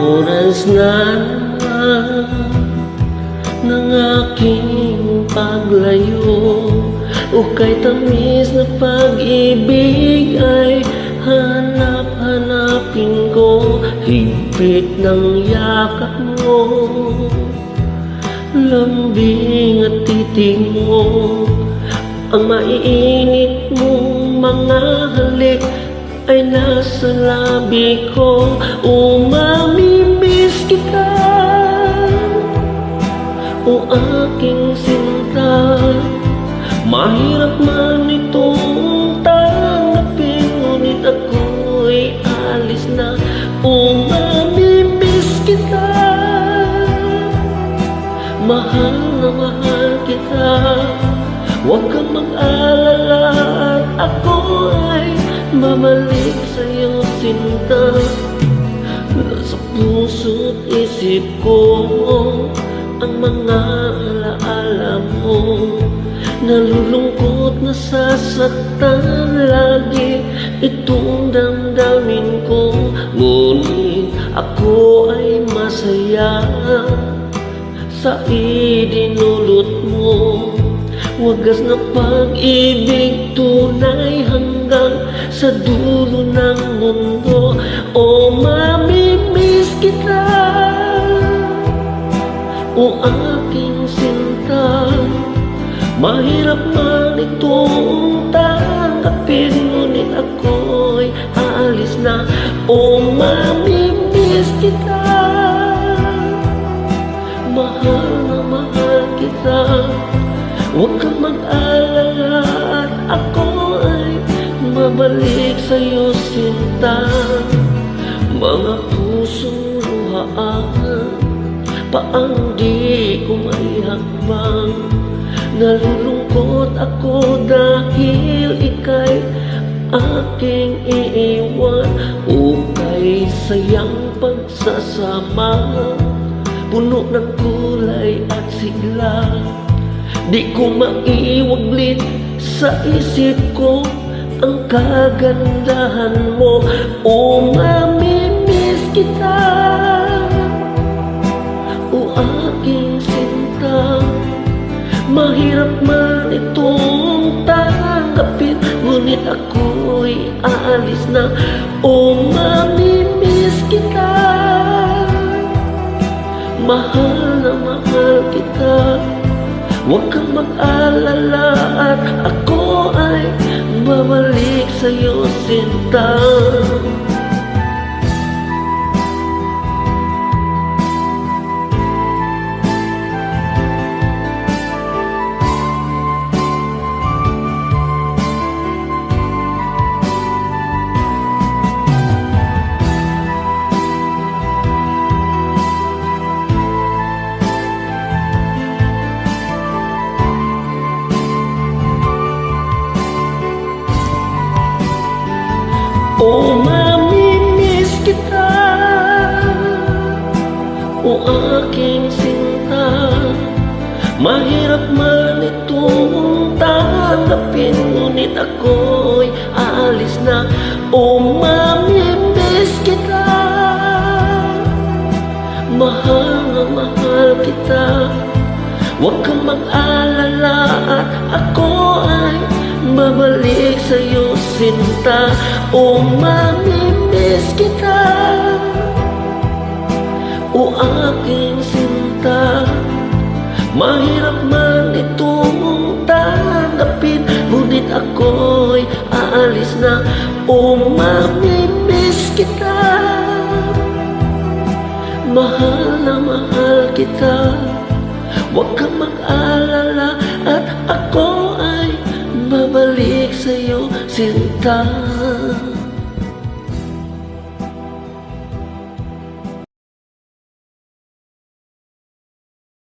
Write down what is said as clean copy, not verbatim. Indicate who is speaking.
Speaker 1: Oras na ng aking paglayo, ukay tamis na pag-ibig ay hanap-hanapin ko. Higpit ng yakap mo, lambing at titig mo, ang maiinit mong mga halik ay nasa labi ko. Mamimiss kita, o aking sinta. Mahirap man itong tanggapin, ngunit ako'y alis na. Mamimiss kita, mahal na mahal kita. Huwag kang mag-alala at ako ay babalik sa'yo, sinta. Nasa puso't isip ko ang mga alaala mo. Nalulungkot, nasasaktan lagi itong damdamin ko. Ngunit ako ay masaya sa idinulot mo. Wagas na pag-ibig, tunay hanggang sa dulo ng mundo. Mamimiss kita, o aking sinta. Mahirap man itong tanggapin, ngunit ako'y aalis na. Mamimiss kita, mahal na mahal kita. Huwag kang mag-alala at ako ay babalik sa'yo, sinta. Mga pusong luhaan, paang di ko maihakbang. Nalulungkot ako dahil ika'y aking iiwan. Ukay sayang pagsasama, puno ng kulay at sigla. Di ko maiwaglit sa isip ko ang kagandahan mo. Mamimiss kita, o aking sinta. Mahirap man itong tanggapin, ngunit ako'y aalis na. Mamimiss kita, mahal na mahal kita. Huwag kang mag-alala at ako ay babalik sa'yo, sinta. Mamimiss kita, o aking sinta. Mahirap man itong tanggapin, ngunit ako'y aalis na. Mamimiss kita, mahal na mahal kita. Huwag kang mag-alala at ako ay babalik sa'yo, sinta. Mamimiss kita, o aking sinta. Mahirap man itong tanggapin, ngunit ako'y aalis na. Mamimiss kita, mahal na mahal kita. Huwag kang mag-alala at ako ay babalik sa'yo, sinta.